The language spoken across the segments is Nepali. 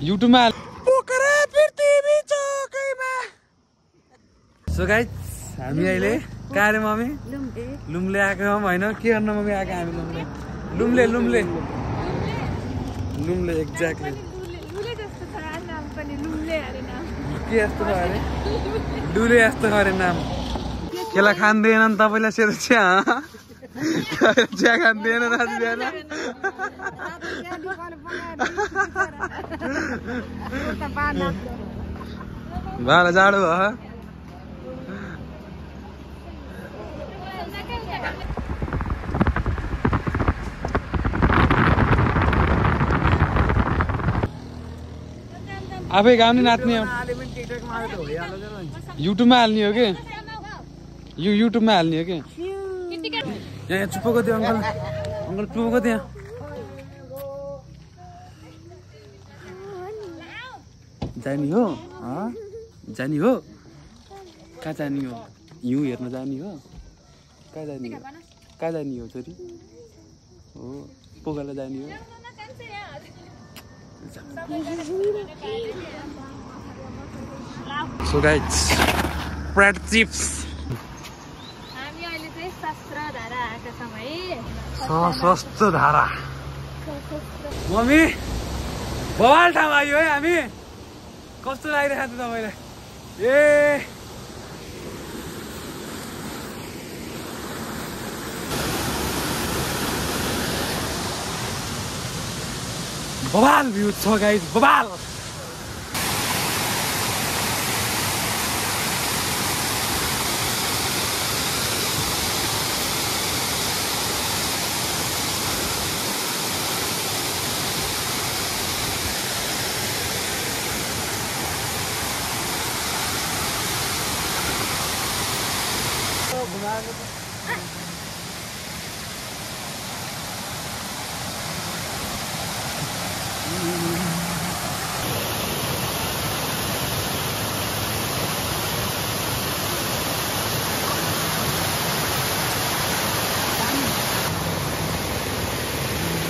युट्युबमा पोखरा पृथ्वी चौकैमा। सो गाइस हामी अहिले कहाँ रे मम्मी लुम्ले आएको हौँ होइन के गर्न मम्मी आएको हामी लुम्ले लुम्ले लुम्ले एक्ज्याक्टली के यस्तो छ अरे डुले यस्तो अरे नाम केला खाँदैन तपाईँलाई सेतो चिया चिया खाँदैन राजिँदैन भाडा जाडो भयो आफै गाउने नाच्ने युट्युबमा हाल्ने हो कि यो युट्युबमा हाल्ने हो कि यहाँ चुप्पोको थियो अङ्कल अङ्कल चुप्पोको थियो जाने हो जाने हो कहाँ जाने हो हिउँ हेर्न जाने हो कहाँ जाने हो कहाँ जाने हो छोरी हो पोखरा जाने हो So guys, bread chips. हामी अहिले चाहिँ शस्त्रधारा आएका छौँ है। शस्त्रधारा। मम्मी, बवाल ठाउँ आयो है हामी। कस्तो लागिरहेको छ तपाईँलाई? ए बवाल भ्यू छ गाइस बवाल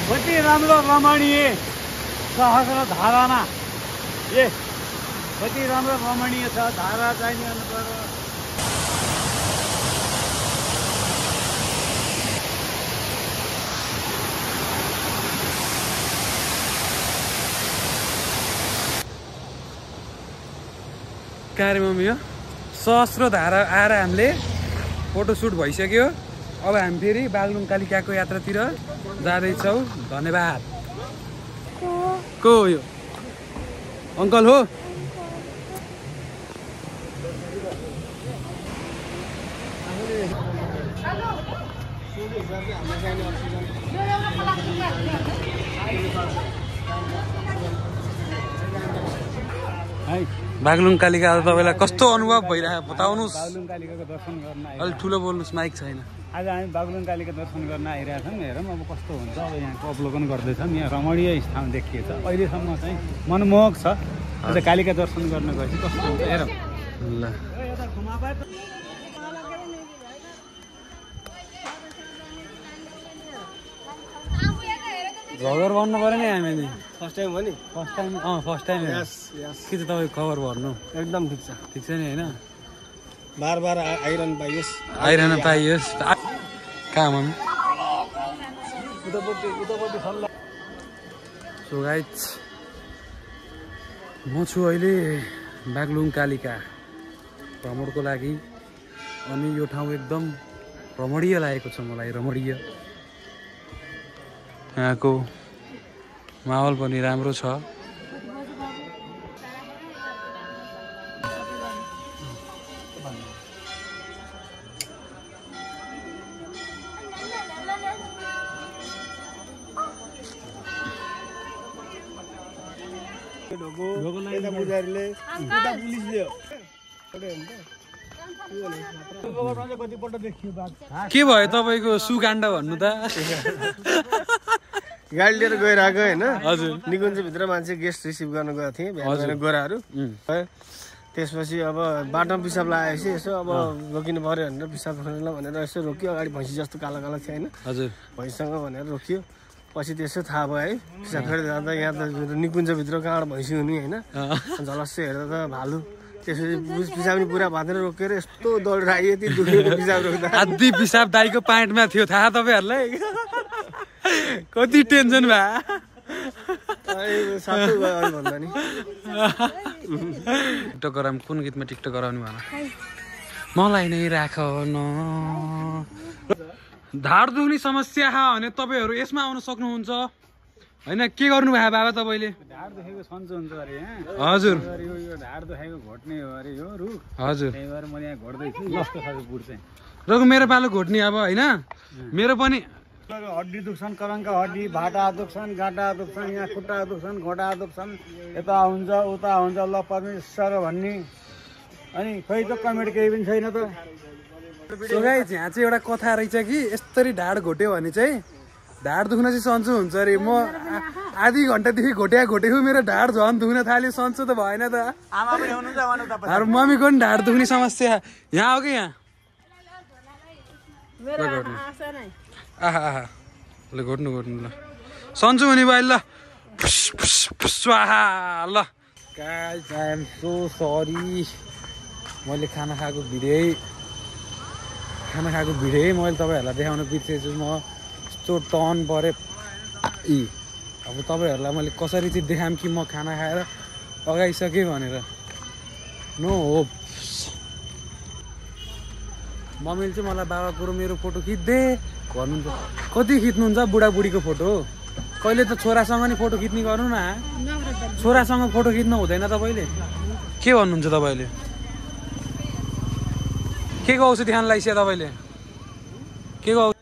कति राम्रो रमणीय सहस्र धारामा ए कति राम्रो रमणीय छ धारा चाहिँ नि पर्यो कार्य मम्मी हो सहस्र धारा आएर हामीले फोटोसुट भइसक्यो अब हामी फेरि बागलुङ कालिकाको यात्रातिर जाँदैछौँ धन्यवाद को यो अङ्कल हो बागलुङ कालिका तपाईँलाई कस्तो अनुभव भइरहेको बताउनुहोस् बागलुङ कालिकाको दर्शन गर्न अलि ठुलो बोल्नुहोस् माइक छैन आज हामी बागलुङ कालिका दर्शन गर्न आइरहेका छौँ हेरौँ अब कस्तो हुन्छ अब यहाँको अवलोकन गर्दैछौँ यहाँ रमणीय स्थान देखिएको छ अहिलेसम्म चाहिँ मनमोहक छ अन्त कालिका दर्शन गर्न गएपछि कस्तो हुन्छ हेरौँ ल भगर भन्नु पऱ्यो नि हामी फर्स्ट टाइम हो नि फर्स्ट टाइम फर्स्ट टाइम के चाहिँ तपाईँको खबर भर्नु एकदम ठिक छ नि होइन बार बार आइरहनु पाइयोस् कहाँ मम्मी सो गाइस म छु अहिले बागलुङ कालिका भ्रमणको लागि अनि यो ठाउँ एकदम रमणीय लागेको छ मलाई रमणीय यहाँको माहौल पनि राम्रो छ के भयो तपाईँको सुकाण्ड भन्नु त गाडी लिएर गइरहेको होइन हजुर निकुञ्जभित्र मान्छे गेस्ट रिसिभ गर्न गएको थिएँ बिहान गोराहरू त्यसपछि अब बाटोमा पिसाब लगाएपछि यसो अब रोकिनु पर्यो भनेर पिसाब खोल्नु भनेर यसो रोक्यो अगाडि भैँसी जस्तो कालो कालो थियो होइन हजुर भैँसीसँग भनेर रोकियो पछि त्यसो थाहा भयो है पिसाब फेर्दै जाँदा यहाँ त निकुञ्जभित्र काँड भैँसी हुने होइन झलस्से हेर्दा त भालु त्यसपछि पिसाब पनि पुरा भाँदैन रोकेर यस्तो दौडेर आयो यति दुखेको पिसाब रोक्दा आधी पिसाब दाइको प्यान्टमा थियो थाहा तपाईँहरूलाई कति टेन्सन भयो सातो भयो अहिले भन्दा नि टिकटक गराउँ कुन गीतमा टिकटक गराउने भन मलाई नै राख न ढाड दुख्ने समस्या भने तपाईँहरू यसमा आउन सक्नुहुन्छ होइन के गर्नु भयो बाबा तपाईँले ढाड दुखेको सन्चो हुन्छ अरे यहाँ हजुर यो ढाड दुखेको घोट्ने हो अरे यो रुख हजुर त्यही भएर मैले यहाँ घोट्दैछु जस्तो खालको बुढ चाहिँ र मेरो पालो घोट्ने अब होइन मेरो पनि हड्डी दुख्छन् करङका हड्डी भाटा दुख्छन् गाँटा दुख्छन् यहाँ खुट्टा दुख्छन् घोटा दुख्छन् यता हुन्छ उता हुन्छ ल परमेश्वर भन्ने अनि खै त कमेन्ट केही पनि छैन त सो गाइस यहाँ चाहिँ एउटा कथा रहेछ कि यसरी ढाड घोट्यो भने चाहिँ ढाड दुख्न चाहिँ सन्चो हुन्छ अरे म आधी घन्टादेखि घोटेको मेरो ढाड झन् दुख्न थाल्यो सन्चो त भएन त आमा पनि हुनुहुन्छ भन्नु तपाईँ अरू मम्मीको पनि ढाड दुख्ने समस्या यहाँ हो कि यहाँ आहा आहा ल घोट्नु ल सन्चो हुने भयो ल ल guys I am so sorry मैले खाना खाएको भिडियो मैले तपाईँहरूलाई देखाउन बिर्सेछु म यस्तो टर्न परे अब तपाईँहरूलाई मैले कसरी चाहिँ देखाऊँ कि म खाना खाएर अगाइसकेँ भनेर नो होप मम्मीले चाहिँ मलाई बाबाको र मेरो फोटो खिच्दे भन्नुहुन्छ कति खिच्नुहुन्छ बुढाबुढीको फोटो कहिले त छोरासँग नि फोटो खिच्ने गर्नु न छोरासँग फोटो खिच्नु हुँदैन तपाईँले के भन्नुहुन्छ तपाईँले के को औषधि खान लाइसिया तपाईँले के को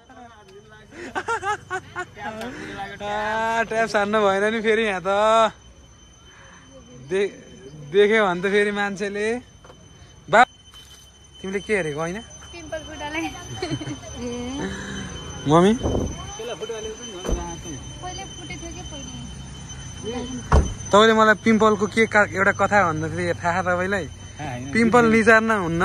ट्याप सार्नु भएन नि फेरि यहाँ त देख्यो भने त फेरि मान्छेले बा तिमीले के हेरेको होइन मम्मी तपाईँले मलाई पिम्पलको के एउटा कथा भन्दाखेरि थाहा तपाईँलाई पिम्पल निचार्न हुन्न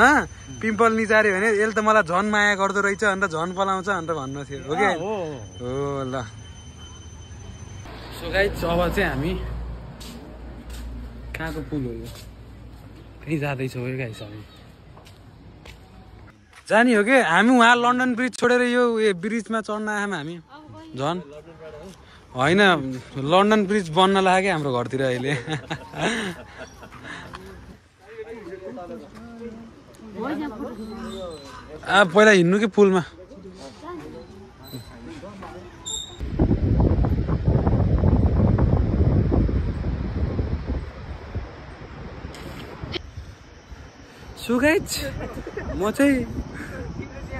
पिम्पल निचार्यो भने यसले त मलाई झन् माया गर्दो रहेछ अन्त झन् पलाउँछ भनेर भन्नु थियो हो कि हो ल सो गाइस अब चाहिँ हामी कहाँको पुल हो यो कहीँ जाँदैछौँ है गाइस हामी जाने हो कि हामी उहाँ लन्डन ब्रिज छोडेर यो ब्रिजमा चढ्न आयौँ हामी झन् होइन लन्डन ब्रिज बन्न लाग्यो हाम्रो घरतिर अहिले पहिला हिँड्नु कि पुलमा सो गाइस म चाहिँ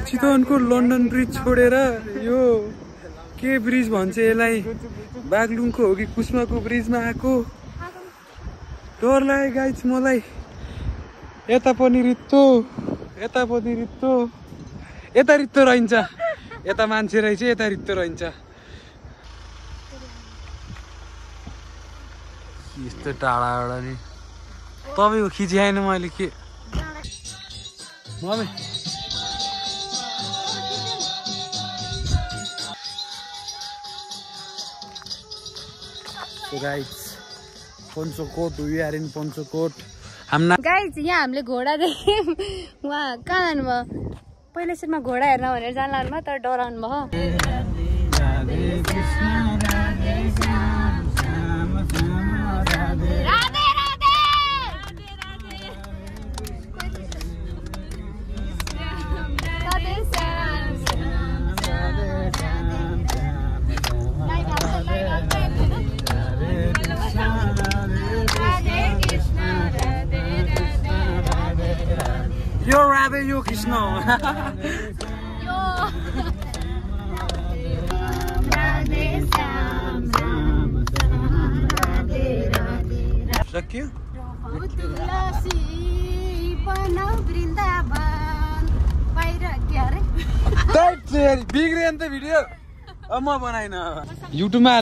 चितवनको लन्डन ब्रिज छोडेर यो के ब्रिज भन्छ यसलाई बागलुङको हो कि कुस्माको ब्रिजमा आएको डर लाग्यो गाइस मलाई यता पनि रित्तो यता पनि रित्तो यता रित्तो रहन्छ यता मान्छे रहेछ यता रित्तो रहन्छ यस्तो टाढाबाट नि तपाईँको खिचिआएन मैले के mummy guys Panchkot we are in Panchkot guys यहाँ हामीले घोडा देख्यौँ उहाँ कहाँ जानुभयो पहिला सुरुमा घोडा हेर्न भनेर जान लाग्नुभयो तर डराउनु भयो Yo Radhe, yo Krishna. Yo. सक्यो बिग्रियो नि त भिडियो अब म बनाइन युट्युबमा